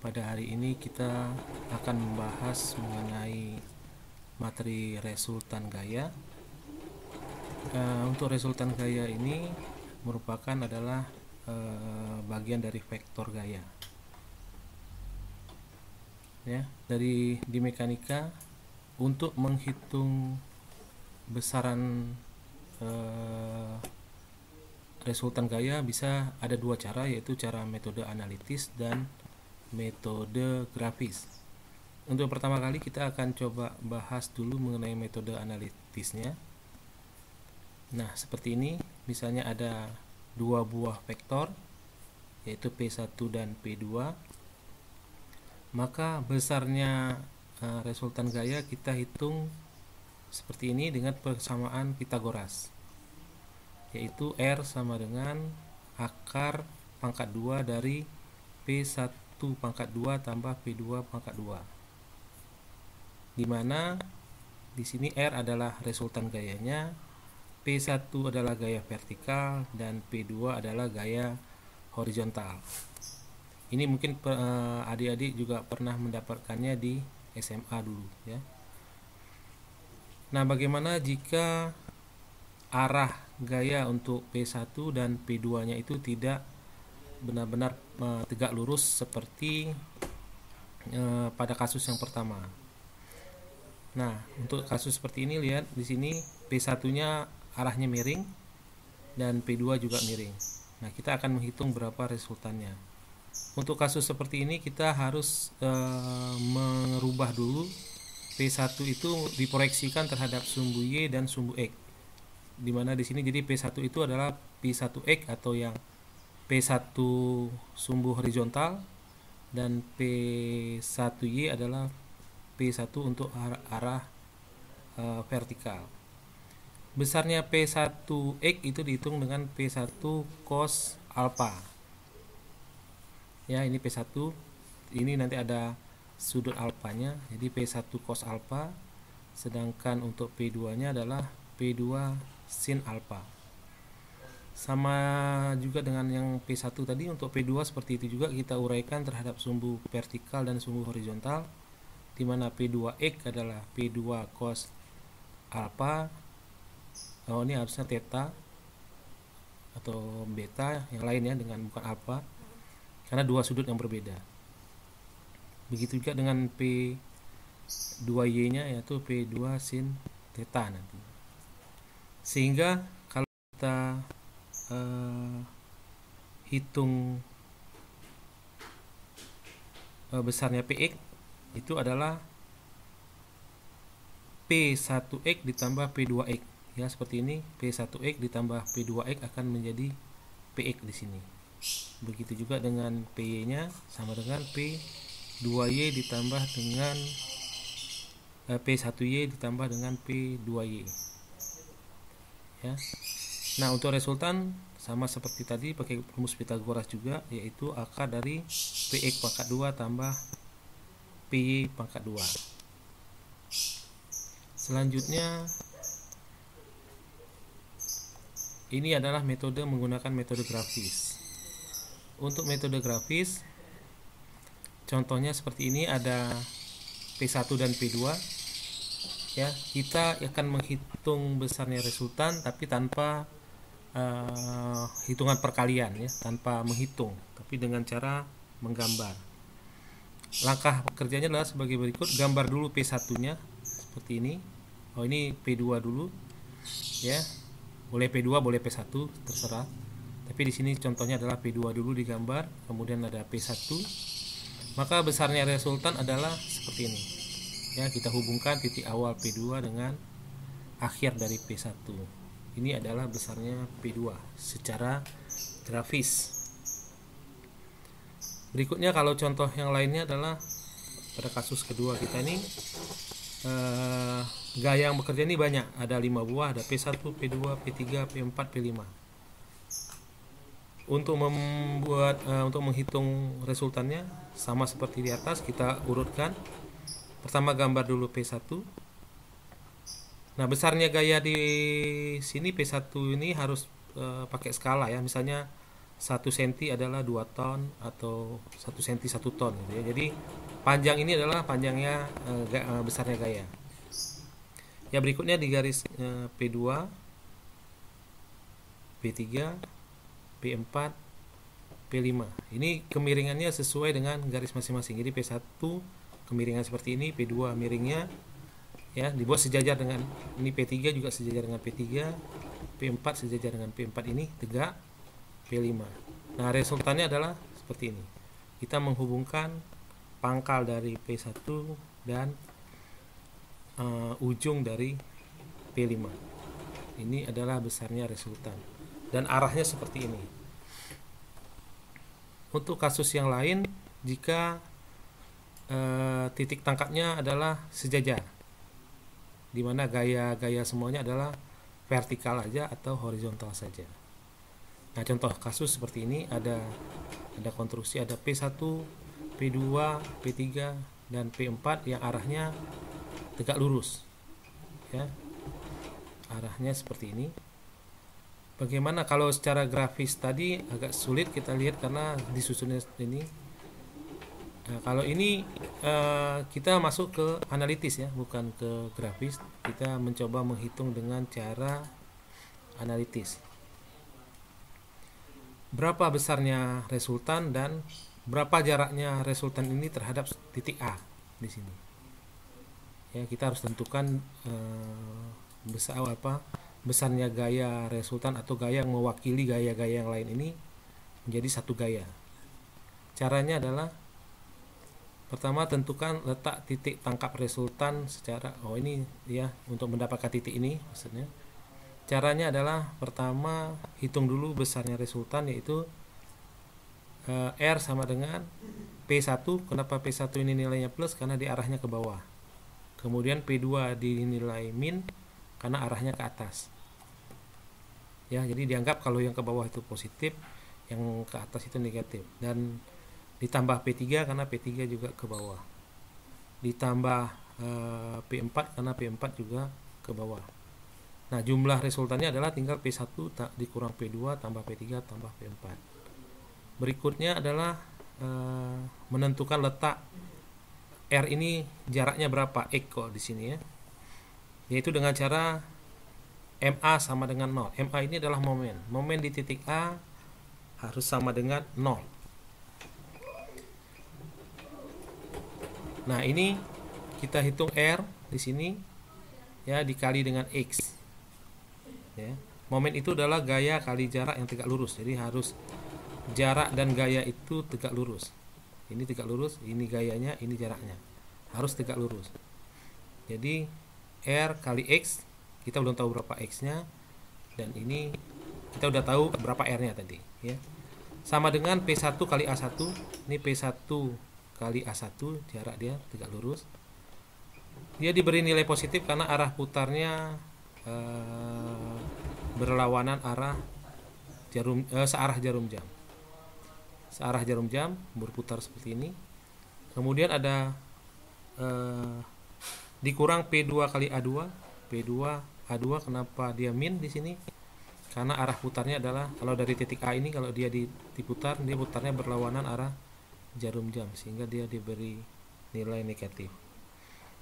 Pada hari ini kita akan membahas mengenai materi resultan gaya. Untuk resultan gaya ini merupakan adalah bagian dari vektor gaya. Ya, di mekanika untuk menghitung besaran resultan gaya bisa ada dua cara, yaitu cara metode analitis dan metode grafis. Untuk pertama kali kita akan coba bahas dulu mengenai metode analitisnya. Nah, seperti ini, misalnya ada dua buah vektor, yaitu P1 dan P2. Maka besarnya resultan gaya kita hitung seperti ini dengan persamaan Pythagoras, yaitu R sama dengan akar pangkat 2 dari P1 pangkat 2 tambah P2 pangkat 2, dimana di sini R adalah resultan gayanya, P1 adalah gaya vertikal, dan P2 adalah gaya horizontal. Ini mungkin adik-adik juga pernah mendapatkannya di SMA dulu, ya. Nah, bagaimana jika arah gaya untuk P1 dan P2 nya itu tidak benar-benar tegak lurus seperti pada kasus yang pertama? Nah, untuk kasus seperti ini, lihat di sini P1 nya arahnya miring dan P2 juga miring. Nah, kita akan menghitung berapa resultannya. Untuk kasus seperti ini kita harus merubah dulu P1 itu diproyeksikan terhadap sumbu Y dan sumbu X, dimana di sini jadi P1 itu adalah P1X atau yang P1 sumbu horizontal, dan P1Y adalah P1 untuk arah vertikal. Besarnya P1X itu dihitung dengan P1 cos alpha. Ya, ini P1, ini nanti ada sudut alfanya, jadi P1 cos alpha, sedangkan untuk P2 nya adalah P2 sin alpha. Sama juga dengan yang P1 tadi, untuk P2 seperti itu juga, kita uraikan terhadap sumbu vertikal dan sumbu horizontal, di mana P2X adalah P2 cos alpha. Oh, ini harusnya theta atau beta yang lain, ya, dengan bukan alpha, karena dua sudut yang berbeda. Begitu juga dengan P2Y nya, yaitu P2 sin theta nanti. Sehingga kalau kita hitung besarnya Px itu adalah P1X ditambah P2X, ya, seperti ini. P1X ditambah P2X akan menjadi Px di sini. Begitu juga dengan Py nya sama dengan P2Y ditambah dengan P1Y ditambah dengan P2Y, ya. Nah, untuk resultan sama seperti tadi, pakai rumus Pythagoras juga, yaitu akar dari Px pangkat 2 tambah Py pangkat 2. Selanjutnya, ini adalah metode menggunakan metode grafis. Untuk metode grafis, contohnya seperti ini, ada P1 dan P2, ya. Kita akan menghitung besarnya resultan tapi tanpa hitungan perkalian, ya, tanpa menghitung, tapi dengan cara menggambar. Langkah kerjanya adalah sebagai berikut: gambar dulu P1 nya seperti ini. Oh, ini P2 dulu, ya. Boleh P2, boleh P1, terserah. Tapi di sini contohnya adalah P2 dulu digambar, kemudian ada P1. Maka besarnya resultan adalah seperti ini. Ya, kita hubungkan titik awal P2 dengan akhir dari P1. Ini adalah besarnya P2 secara grafis. Berikutnya, kalau contoh yang lainnya adalah pada kasus kedua kita ini, gaya yang bekerja ini banyak, ada 5 buah, ada P1, P2, P3, P4, P5. Untuk untuk menghitung resultannya sama seperti di atas, kita urutkan. Pertama gambar dulu P1. Nah, besarnya gaya di sini P1 ini harus pakai skala, ya. Misalnya 1 cm adalah 2 ton atau 1 cm 1 ton gitu ya. Jadi panjang ini adalah panjangnya besarnya gaya. Ya, berikutnya di garis P2, P3, P4, P5. Ini kemiringannya sesuai dengan garis masing-masing. Jadi P1 kemiringan seperti ini, P2 miringnya ya dibuat sejajar dengan ini, P3 juga sejajar dengan P3, P4 sejajar dengan P4, ini tegak P5. Nah, resultannya adalah seperti ini. Kita menghubungkan pangkal dari P1 dan ujung dari P5. Ini adalah besarnya resultan dan arahnya seperti ini. Untuk kasus yang lain, jika titik tangkapnya adalah sejajar, di mana gaya-gaya semuanya adalah vertikal aja atau horizontal saja. Nah, contoh kasus seperti ini ada konstruksi, ada P1, P2, P3 dan P4 yang arahnya tegak lurus. Ya. Arahnya seperti ini. Bagaimana kalau secara grafis tadi agak sulit kita lihat karena disusunnya ini. Nah, kalau ini kita masuk ke analitis ya, bukan ke grafis. Kita mencoba menghitung dengan cara analitis. Berapa besarnya resultan dan berapa jaraknya resultan ini terhadap titik A di sini. Ya, kita harus tentukan besarnya gaya resultan atau gaya yang mewakili gaya-gaya yang lain ini menjadi satu gaya. Caranya adalah pertama tentukan letak titik tangkap resultan secara ini ya, untuk mendapatkan titik ini maksudnya. Caranya adalah pertama hitung dulu besarnya resultan, yaitu R sama dengan P1. Kenapa P1 ini nilainya plus? Karena di arahnya ke bawah. Kemudian P2 dinilai min karena arahnya ke atas. Ya, jadi dianggap kalau yang ke bawah itu positif, yang ke atas itu negatif. Dan ditambah P3 karena P3 juga ke bawah. Ditambah P4 karena P4 juga ke bawah. Nah, jumlah resultannya adalah tinggal P1 dikurang P2 tambah P3 tambah P4. Berikutnya adalah menentukan letak R ini jaraknya berapa, X kok di sini ya. Yaitu dengan cara MA sama dengan 0. MA ini adalah momen. Momen di titik A harus sama dengan 0. Nah, ini kita hitung R di sini ya, dikali dengan X. Ya. Momen itu adalah gaya kali jarak yang tegak lurus. Jadi harus jarak dan gaya itu tegak lurus. Ini tegak lurus, ini gayanya, ini jaraknya. Harus tegak lurus. Jadi R kali X, kita belum tahu berapa X-nya, dan ini kita udah tahu berapa R-nya tadi ya. Sama dengan P1 kali A1. Ini P1 kali A1, jarak dia tegak lurus. Dia diberi nilai positif karena arah putarnya berlawanan arah searah jarum jam. Searah jarum jam berputar seperti ini. Kemudian ada dikurang P2 kali A2. P2 A2, kenapa dia min di sini? Karena arah putarnya adalah, kalau dari titik A ini kalau dia diputar, dia putarnya berlawanan arah jarum jam, sehingga dia diberi nilai negatif.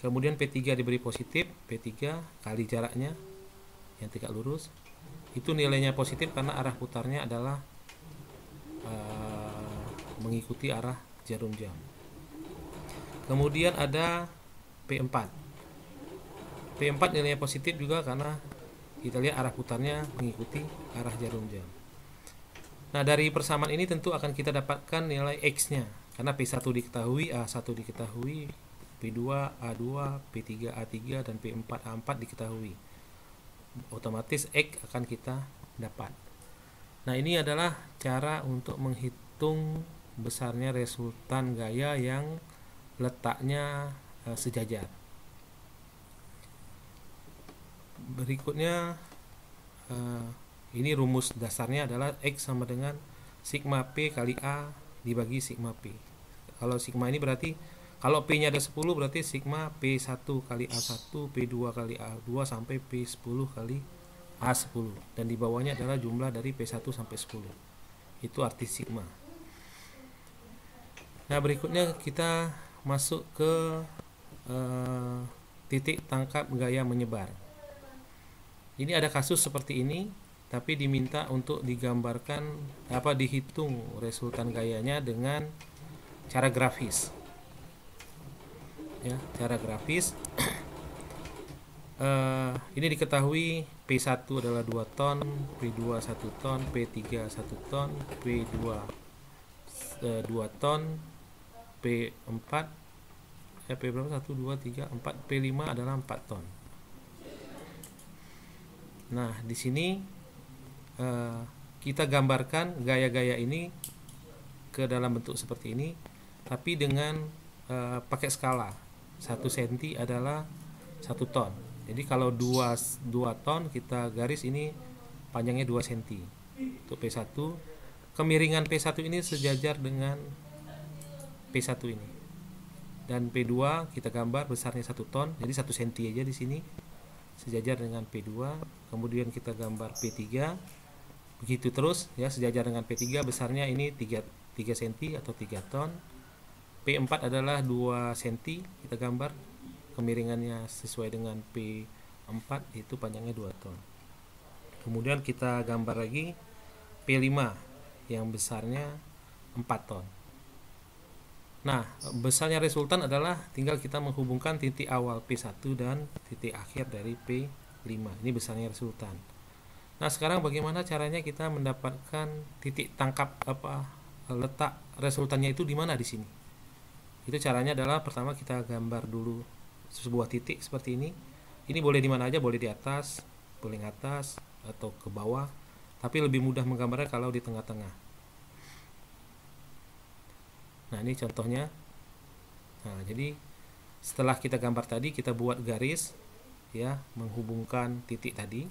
Kemudian P3 diberi positif, P3 kali jaraknya yang tegak lurus, itu nilainya positif karena arah putarnya adalah mengikuti arah jarum jam. Kemudian ada P4. P4 nilainya positif juga karena kita lihat arah putarnya mengikuti arah jarum jam. Nah, dari persamaan ini tentu akan kita dapatkan nilai X-nya. Karena P1 diketahui, A1 diketahui, P2 A2, P3 A3, dan P4 A4 diketahui. Otomatis X akan kita dapat. Nah, ini adalah cara untuk menghitung besarnya resultan gaya yang letaknya sejajar. Berikutnya ini rumus dasarnya adalah X sama dengan sigma P kali A dibagi sigma P. Kalau sigma ini berarti kalau P nya ada 10, berarti sigma P1 kali A1, P2 kali A2 sampai P10 kali A10, dan di bawahnya adalah jumlah dari P1 sampai 10. Itu arti sigma. Nah, berikutnya kita masuk ke titik tangkap gaya menyebar. Ini ada kasus seperti ini, tapi diminta untuk digambarkan dihitung resultan gayanya dengan cara grafis. Ya, cara grafis. Ini diketahui P1 adalah 2 ton, P2 1 ton, P3 1 ton, P2 2 ton, P4 P berapa? 1, 2, 3, 4, P5 adalah 4 ton. Nah, di sini kita gambarkan gaya-gaya ini ke dalam bentuk seperti ini, tapi dengan pakai skala. 1 cm adalah 1 ton. Jadi kalau 2 ton kita garis ini panjangnya 2 cm untuk P1. Kemiringan P1 ini sejajar dengan P1 ini. Dan P2 kita gambar besarnya 1 ton, jadi 1 cm aja di sini sejajar dengan P2. Kemudian kita gambar P3. Begitu terus ya, sejajar dengan P3, besarnya ini 3 cm atau 3 ton. P4 adalah 2 cm, kita gambar kemiringannya sesuai dengan P4, itu panjangnya 2 ton. Kemudian kita gambar lagi P5 yang besarnya 4 ton. Nah, besarnya resultan adalah tinggal kita menghubungkan titik awal P1 dan titik akhir dari P5. Ini besarnya resultan. Nah, sekarang bagaimana caranya kita mendapatkan titik tangkap letak resultannya itu di mana di sini? Itu caranya adalah pertama kita gambar dulu sebuah titik seperti ini. Ini boleh di mana aja, boleh di atas, boleh di atas atau ke bawah. Tapi lebih mudah menggambarnya kalau di tengah-tengah. Nah, ini contohnya. Nah, jadi setelah kita gambar tadi, kita buat garis ya, menghubungkan titik tadi.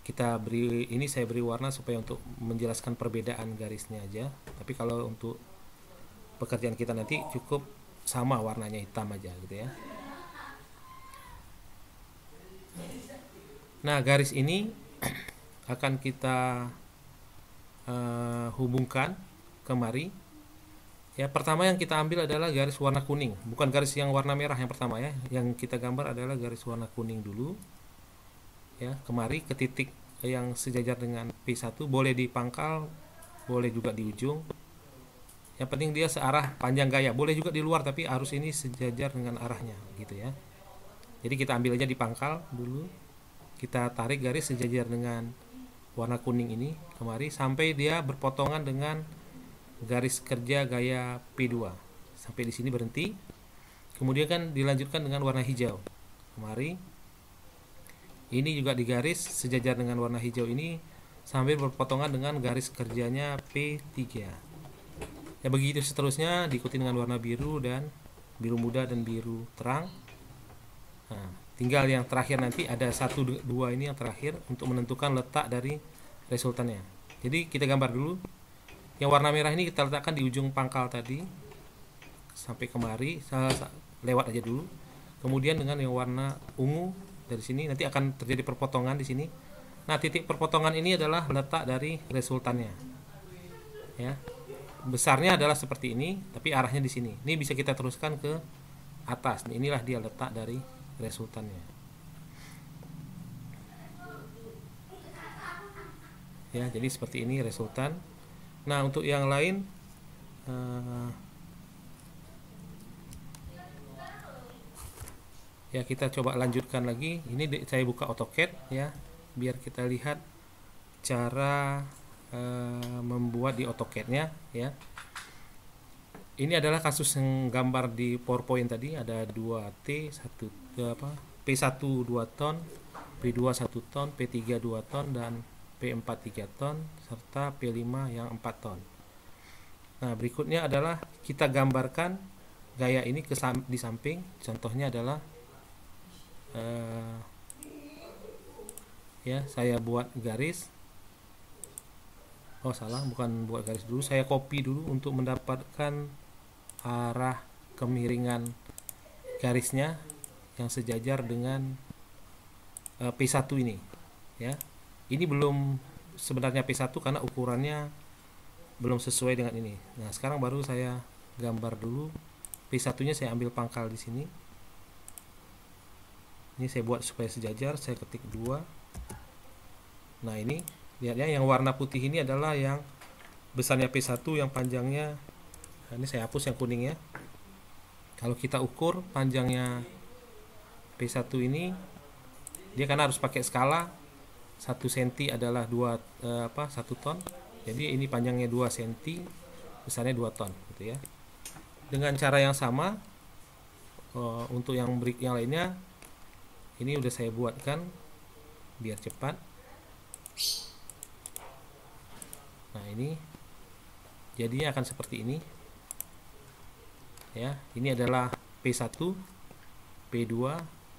Kita beri, ini saya beri warna supaya untuk menjelaskan perbedaan garisnya aja. Tapi kalau untuk pekerjaan kita nanti cukup sama warnanya, hitam aja gitu ya. Nah, garis ini akan kita hubungkan kemari. Ya, pertama yang kita ambil adalah garis warna kuning, bukan garis yang warna merah yang pertama ya. Yang kita gambar adalah garis warna kuning dulu. Ya, kemari ke titik yang sejajar dengan P1, boleh di pangkal, boleh juga di ujung. Yang penting dia searah panjang gaya, boleh juga di luar tapi harus ini sejajar dengan arahnya gitu ya. Jadi kita ambil aja di pangkal dulu. Kita tarik garis sejajar dengan warna kuning ini kemari sampai dia berpotongan dengan garis kerja gaya P2. Sampai di sini berhenti. Kemudian kan dilanjutkan dengan warna hijau. Kemari. Ini juga digaris sejajar dengan warna hijau ini sampai berpotongan dengan garis kerjanya P3. Ya, begitu seterusnya diikuti dengan warna biru dan biru muda dan biru terang. Nah, tinggal yang terakhir nanti ada 1, 2 ini yang terakhir untuk menentukan letak dari resultannya. Jadi kita gambar dulu. Yang warna merah ini kita letakkan di ujung pangkal tadi sampai kemari, lewat aja dulu. Kemudian dengan yang warna ungu dari sini nanti akan terjadi perpotongan di sini. Nah, titik perpotongan ini adalah letak dari resultannya. Ya. Besarnya adalah seperti ini, tapi arahnya di sini. Ini bisa kita teruskan ke atas. Inilah dia letak dari resultannya. Ya, jadi seperti ini resultan. Nah, untuk yang lain ya kita coba lanjutkan lagi. Ini saya buka AutoCAD ya, biar kita lihat cara membuat di AutoCAD-nya ya. Ini adalah kasus yang gambar di PowerPoint tadi, ada 2T, P1 2 ton, P2 1 ton, P3 2 ton dan P4 3 ton serta P5 yang 4 ton. Nah, berikutnya adalah kita gambarkan gaya ini di samping. Contohnya adalah ya, saya buat garis. Oh, salah, bukan buat garis dulu, saya copy dulu untuk mendapatkan arah kemiringan garisnya yang sejajar dengan P1 ini ya. Ini belum sebenarnya P1 karena ukurannya belum sesuai dengan ini. Nah, sekarang baru saya gambar dulu. P1 nya saya ambil pangkal di sini. Ini saya buat supaya sejajar, saya ketik 2. Nah, ini lihat ya, yang warna putih ini adalah yang besarnya P1, yang panjangnya, nah ini saya hapus yang kuning ya. Kalau kita ukur panjangnya P1 ini, dia karena harus pakai skala, 1 cm adalah 1 ton. Jadi ini panjangnya 2 cm, besarnya 2 ton gitu ya. Dengan cara yang sama, untuk yang lainnya, ini udah saya buatkan biar cepat. Nah, ini jadinya akan seperti ini ya. Ini adalah P1, P2,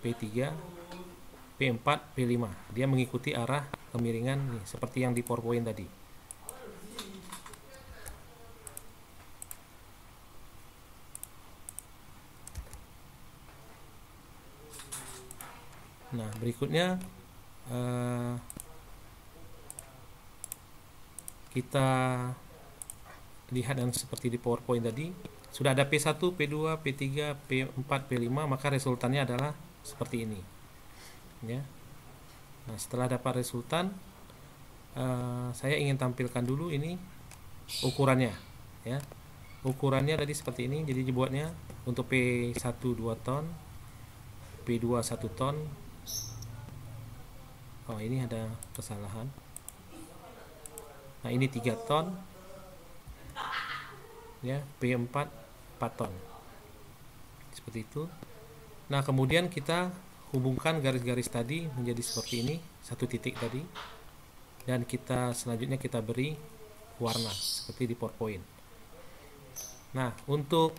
P3, P4, P5. Dia mengikuti arah kemiringan nih, seperti yang di PowerPoint tadi. Nah, berikutnya kita lihat yang seperti di PowerPoint tadi. Sudah ada P1, P2, P3, P4, P5, maka resultannya adalah seperti ini ya. Nah, setelah dapat resultan, saya ingin tampilkan dulu ini ukurannya ya. Ukurannya tadi seperti ini. Jadi dibuatnya untuk P1 2 ton, P2 1 ton. Oh, ini ada kesalahan. Nah, ini 3 ton ya, P4 4 ton. Seperti itu. Nah, kemudian kita hubungkan garis-garis tadi menjadi seperti ini, satu titik tadi. Dan kita selanjutnya kita beri warna seperti di PowerPoint. Nah, untuk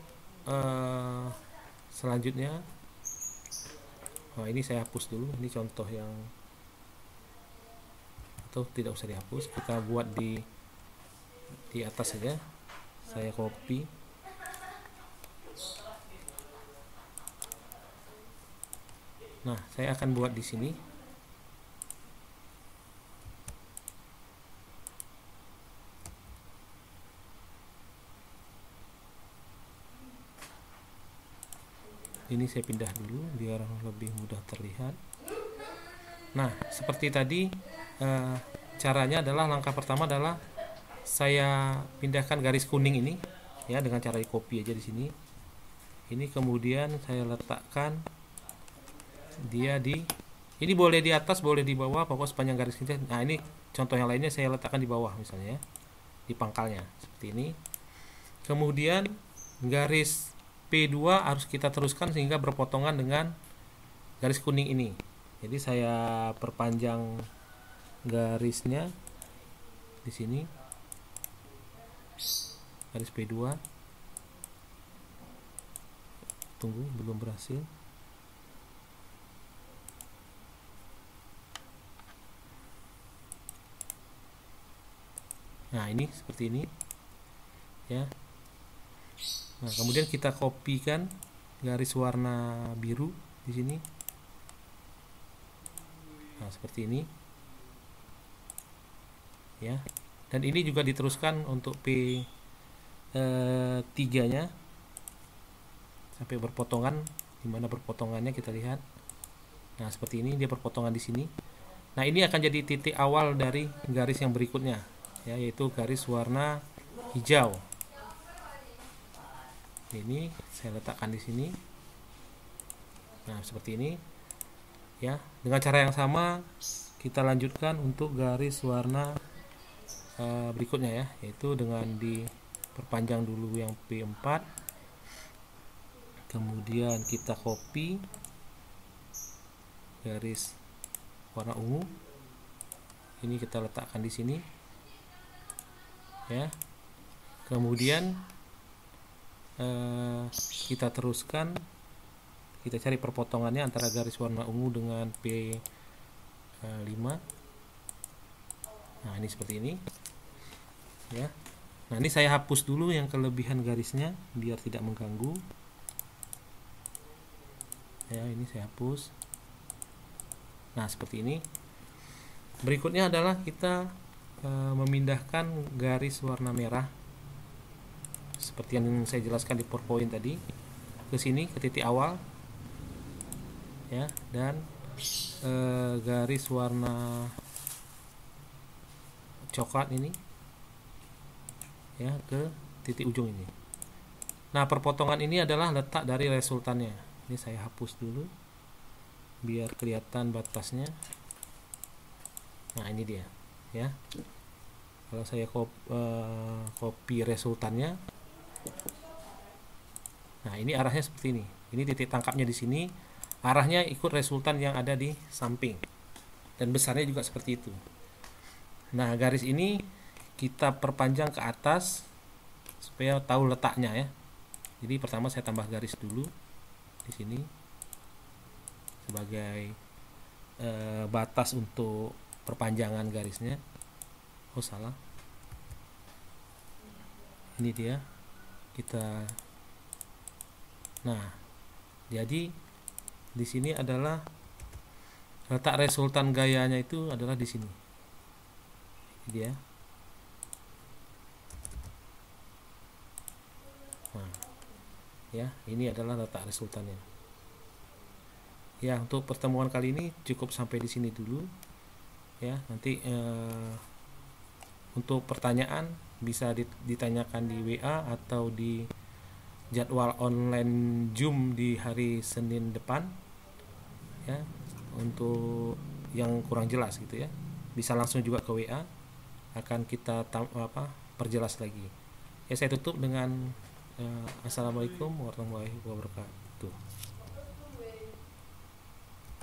selanjutnya, ini saya hapus dulu. Ini contoh yang, atau tidak usah dihapus, kita buat di atas saja. Saya copy. Nah, saya akan buat di sini. Ini saya pindah dulu biar lebih mudah terlihat. Nah, seperti tadi, caranya adalah, langkah pertama adalah saya pindahkan garis kuning ini ya, dengan cara di copy aja di sini. Ini kemudian saya letakkan dia ini boleh di atas, boleh di bawah, pokoknya sepanjang garis ini. Nah, ini contoh yang lainnya saya letakkan di bawah misalnya ya, di pangkalnya seperti ini. Kemudian garis P2 harus kita teruskan sehingga berpotongan dengan garis kuning ini. Jadi saya perpanjang garisnya di sini, garis P2. Tunggu, belum berhasil. Nah, ini seperti ini ya. Nah, kemudian kita kopikan garis warna biru di sini. Nah, seperti ini ya. Dan ini juga diteruskan untuk P3 nya sampai berpotongan. Dimana berpotongannya kita lihat. Nah, seperti ini dia berpotongan di sini. Nah, ini akan jadi titik awal dari garis yang berikutnya ya, yaitu garis warna hijau. Ini saya letakkan di sini. Nah, seperti ini ya. Dengan cara yang sama kita lanjutkan untuk garis warna berikutnya ya, yaitu dengan diperpanjang dulu yang P4. Kemudian kita copy garis warna ungu. Ini kita letakkan di sini ya. Kemudian kita teruskan, kita cari perpotongannya antara garis warna ungu dengan P5. Nah, ini seperti ini ya. Nah, ini saya hapus dulu yang kelebihan garisnya biar tidak mengganggu ya. Ini saya hapus. Nah, seperti ini. Berikutnya adalah kita memindahkan garis warna merah seperti yang saya jelaskan di PowerPoint tadi ke sini, ke titik awal ya, dan garis warna coklat ini ya ke titik ujung ini. Nah, perpotongan ini adalah letak dari resultannya. Ini saya hapus dulu biar kelihatan batasnya. Nah, ini dia ya. Kalau saya copy resultannya, nah ini arahnya seperti ini. Ini titik tangkapnya di sini, arahnya ikut resultan yang ada di samping, dan besarnya juga seperti itu. Nah, garis ini kita perpanjang ke atas supaya tahu letaknya ya. Jadi pertama saya tambah garis dulu di sini sebagai batas untuk perpanjangan garisnya. Oh, salah. Ini dia. Nah, jadi di sini adalah letak resultan gayanya, itu adalah di sini. Ini dia. Nah, ya, ini adalah letak resultannya. Ya, untuk pertemuan kali ini cukup sampai di sini dulu. Ya, nanti untuk pertanyaan bisa ditanyakan di WA atau di jadwal online Zoom di hari Senin depan ya. Untuk yang kurang jelas gitu ya, bisa langsung juga ke WA, akan kita perjelas lagi ya. Saya tutup dengan Assalamualaikum warahmatullahi wabarakatuh.